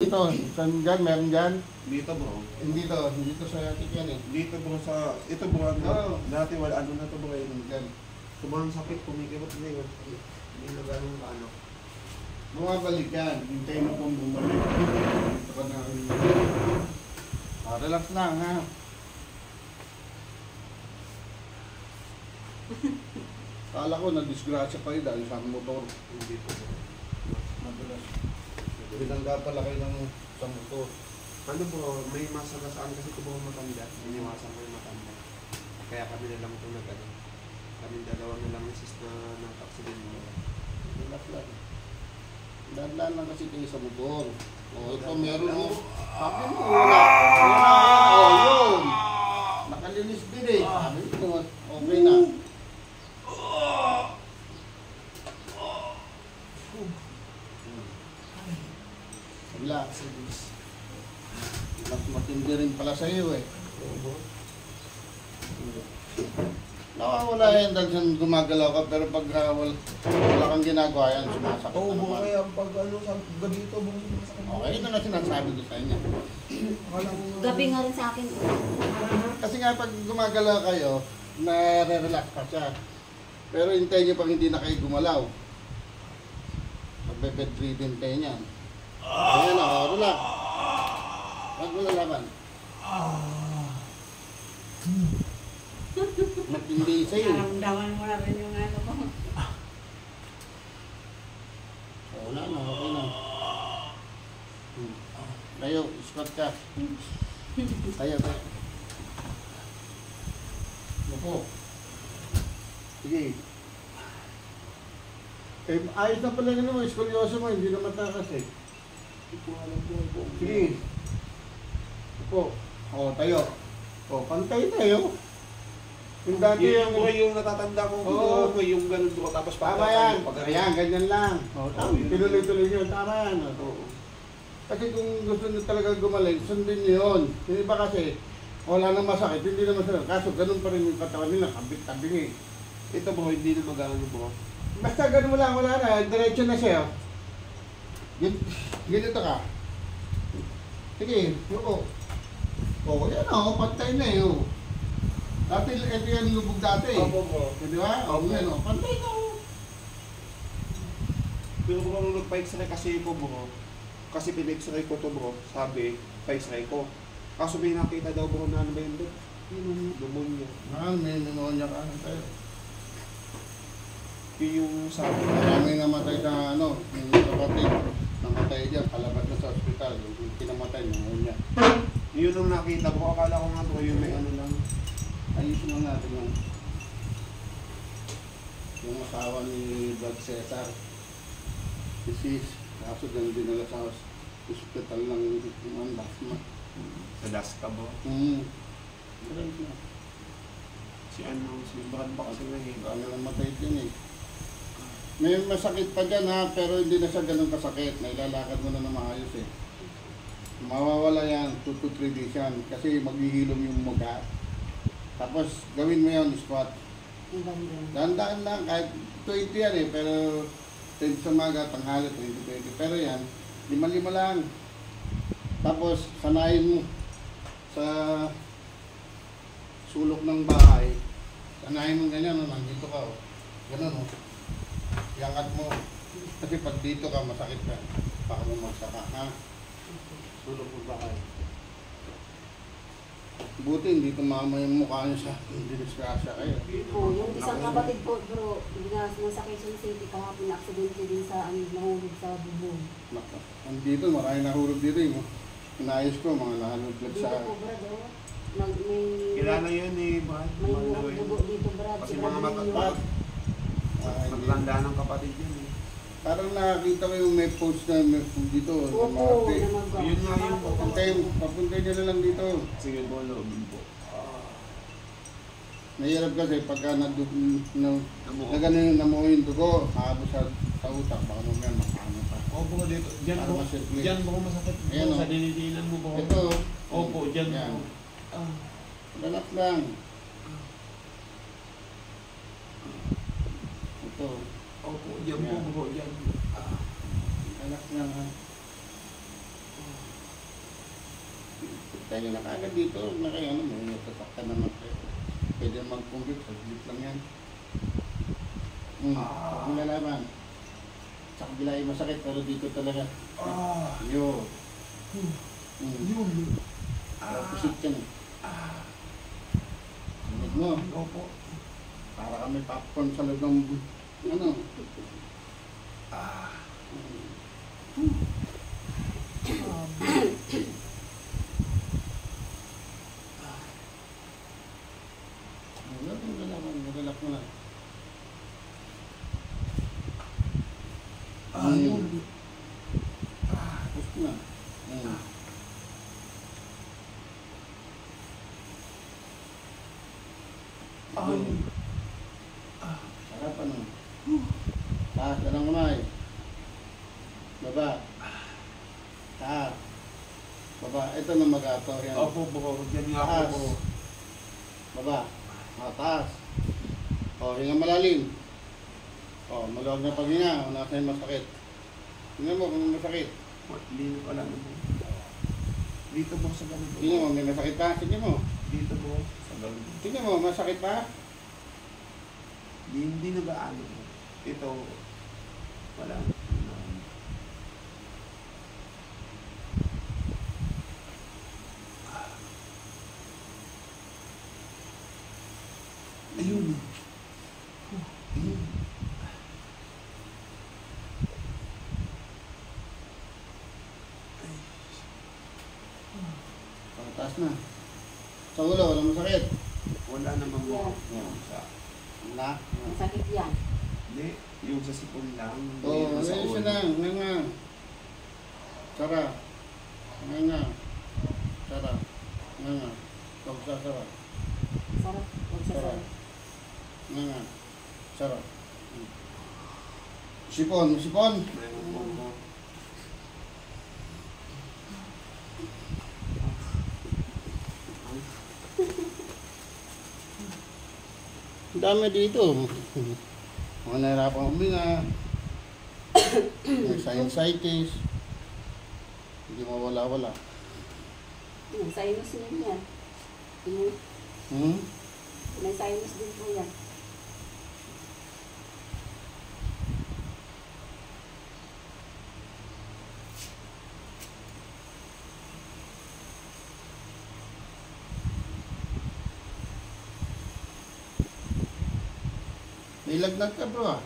Ito, saan dyan? Meron dyan? Dito bro. Hindi to sa yatik yan eh. Dito bro sa, ito bro, Oo. dati wala, ano na to bro, Dyan. sobrang sakit, kumikibot na yun. Hindi na ganun ano. Bumabalik yan. Hintay mo kung bumalik. Ito ka na. Relax lang ha. Kala ko na-disgrasya kayo dahil sa motor. Hindi po bro. Madalas. Binangga pala kayo ng sa motor. Ano bro, may masagasaan kasi ko bro matanda. Iniwasan ko yung matanda. Kaya kami na lang ito nag-ano. Kami dalawa na lang isis na nag-accident mo. Relax lang. Dahan-dahan lang kasi kayo sa motor. O ito meron mo. Sabi mo wala. Wala. O yun. Nakalinis din eh. Sabi mo okay na. Relax. Mas matindi rin pala sa iyo eh. Nawawala yan dahil gumagalaw ka pero pag wala kang ginagawa yan, sumasakit Oo na bro, naman. kaya pag ano, sa gabi ito bro, sumasakit. Okay, ito na sinasabi ko sa inyo. Gabi nga rin sa akin. Kasi nga pag gumagalaw kayo, nare-relax pa siya. Pero hintayin nyo pag hindi na kayo gumalaw. Magbe-bedridden kayo niyan. Ayan o, relax. Huwag mo lalaban. Matindi sa'yo. Naramdaman mo na rin yung ano ko. Wala na, okay na. Tayo, squat ka. Tayo. Lupo. Sige. Eh, ayos na pala yun mo, skolyoso mo, hindi na matakas eh. Sige. Lupo. O, tayo. O, pantay tayo. Yung dati yung natatanda ko, Oo. yung ganun bro, tapos Tama yan. pag Ayan, ganyan lang. O, tama. Tinuloy-tuloy nyo. Tama yan. O. Oo. Kasi kung gusto nyo talaga gumaling, sundin nyo yun. Yung iba kasi, wala nang masakit, hindi na masakit. Kaso ganun pa rin yung katawan nila, kabit-tabing eh. Ito bro, hindi na magano bro. Basta ganun mo lang, wala na, diretso na siya. Ganito ka. Sige, oo. Oo, yan o, pantay na eh. Oh. Dati, ito yan lubog dati eh. Opo bro. Di ba? Oo, yan o, pantay na o. Pero bro, nung nagpa-x-ray kasi ko bro, kasi pin-x-ray ko to bro, sabi, pa-x-ray ko. Kaso may nakita daw bro na ano ba yun doon? Yung pneumonia. May pneumonia ka na tayo. Yung sabi. Marami namatay sa ano, yung kapatid. Namatay dyan, palabas na sa ospital. Yung kinamatay, pneumonia. Yun ang nakita ko, akala ko nga bro, yung may ano lang. Ayusin lang natin yung asawa ni Brad Cesar. Disease. Kaso ganun dinala sa hospital ng Dasma. Sa Daska bro. Si ano, si Brad ba kasi Ano namatay din eh. May masakit pa dyan ha, pero hindi na siya ganun kasakit. Nailalakad mo na na maayos eh. Mawawala yan, 2 to 3 days yan. Kasi maghihilom yung muga. Tapos gawin mo yan, squat. Dahan-dahan lang, kahit 20 yan eh, pero 10 sa maga, tanghali, 20-20. Pero yan, 5-5 lang. Tapos, sanayin mo sa sulok ng bahay. Sanayin mo ganyan, no? Nandito ka, oh. Ganun, oh. Iangat mo. Kasi pag dito ka, masakit ka. Baka mo magsaka, ha? Sulok ng bahay. Buti hindi tumama yung mukha niya sa dinisgrasya kayo. Po, yung isang kapatid po, bro, nasa Quezon City, kahapon na-aksidente din sa nahulog sa bubong. Naka. Andito, marami nahulog dito eh. Inayos ko, mga nahulog Dito sa... po, brad, oh. May Kilala yun eh, Brad. may dugo dito, brad. Kasi Sila mga din yung- Ah, Magtanda ng kapatid yun eh. parang nakakita ko yung may post na may food dito. Opo, Marte. na mag- Yun nga yung Papuntay nyo na lang dito. Sige po, loobin po. Mahirap kasi pagka na Namuha. ganun namuha yung dugo, maabot sa utak, baka mamaya makano pa. Opo, dito. Diyan Para po. ma-circulate. Diyan po masakit. Ayan, Sa oh. dinidinan mo po. Ito, Opo, diyan yan. po. Relax lang. Ito, Opo, diyan po Yan. bro, diyan. relax lang ha. Tayo na kagad dito, na kayo, ano, may sasaktan naman kayo. Pwede mag-convict, saglit lang yan. Ang lalaman. Sa kabila ay masakit, pero dito talaga. Yun. Yun. Pusit ka na. Sunod mo. Opo. Para kami popcorn sa loob ng, ano. Ang lalaman, magalak mo na. Yun. Push na. Sarap ano. Taas ka ng kamay. Baba. Taas. Baba. Ito na mag-ato. Yan. Opo, bro. Diyan nga Taas. po. Baba. Taas. Hinga malalim. Maluwag na paghinga. Wala sa'yo masakit. Tingnan mo kung masakit. Lino pa lang po. Dito po sa ganito. Tingnan mo, may masakit pa. Tingnan mo. Dito po sa ganito. Tingnan mo, masakit pa. Hindi nag-aano po. Ito, wala. Ayun. Ayun. Taas na. Sa ulo, walang masakit. Wala naman po. Yan. Sa, Wala. Masakit yan. hindi, yung sa sipon lang. Oo, sa ayun siya ulo. na. Nga. Sara. Nga. Sara. Nga. Huwag sasara. Sarap. Huwag sa Sara. sarap. Nga. Sara. Sipon. Sipon. Meron po po. Ang dami dito. Mga nahirapan huminga. May sinusitis. Hindi mawala-wala. Yung sinus din yan. Yung, Hmm? may sinus din po yan. May lagnat ka bro ah.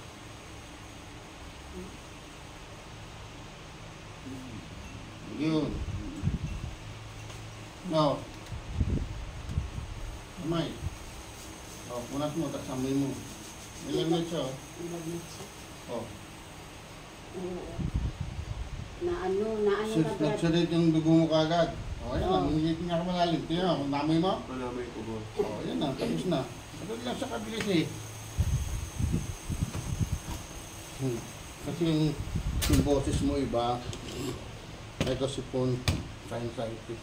Yun. No. Kamay. Punas mo, tapos amoy mo. May lagnat siya oh. Nilagnat siya. Oh. Oo. Na ano na brad. Nagsulit yung dugo mo kagad. Oh, yan Oo. na. Hindi nga ka malalim. Tingnan mo, kung namoy mo. Malamay ko po. Oh, yan na. Tapos na. Tapos lang sa kabilis eh. Kasi yung boses mo iba. Ito sipon. Sinusitis.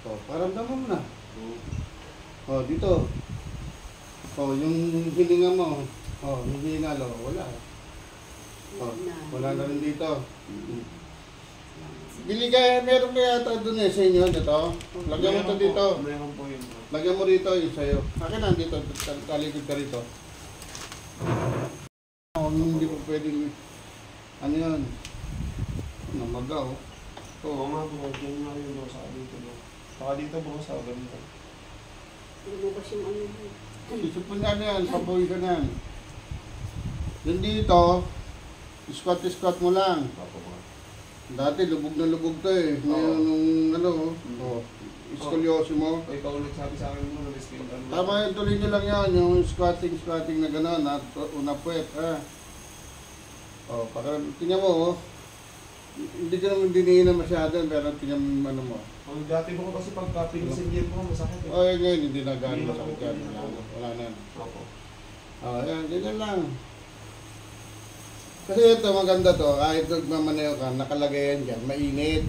Oh, paramdaman mo na. Oh, dito. Oh, yung hininga mo. Oh, yung hinalo. Wala. Oh, wala na rin dito. Bili ka, meron kaya ito doon eh sa inyo dito. Lagyan mo ito dito. Meron po yun. Lagyan mo rito yung sa'yo. Akin na dito, talikod ka rito. Hindi ko pwedeng, ano yun, namagaw. Oo nga po, dyan nga yun po sa dito po. Saka dito po sa ganito. Lumabas yung ano yun. Isipon na yan, paboy ka na. Yung dito, squat mo lang. Opo po. Dati lubog na lubog to eh. Ngayon nung ano, scoliosis mo. O ikaw nagsabi sa akin mo, nag-spin ka. Tama yun, tuloy nyo lang yan, yung squatting na gano'n, at una puwet, ha. O, tingnan mo, hindi ka naman dinihinan masyado, pero tingnan mo ano mo. Ang dati po kasi pagka pinisilyan po, masakit. O, yun ngayon, hindi na gano'n masakit yan. Wala na yan. Opo. O, yan, ganyan lang. Kasi ito, maganda to, kahit nagmamaneo ka, nakalagay yan dyan, mainit.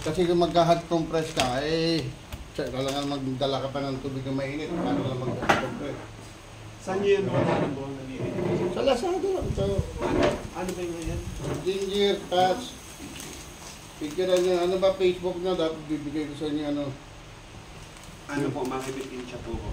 Kasi kung magka-hot compress ka, kailangan magdala ka pa ng tubig na mainit, paano lang mag-hot compress. Saan niyo yun po? Ano po? Naliit? Sa Lazada lang, so, Ano ba yun yan? ginger, touch, Picturean niya, ano ba Facebook na dapat bibigay ko sa inyo, ano? Ano po, makibitin siya po ko.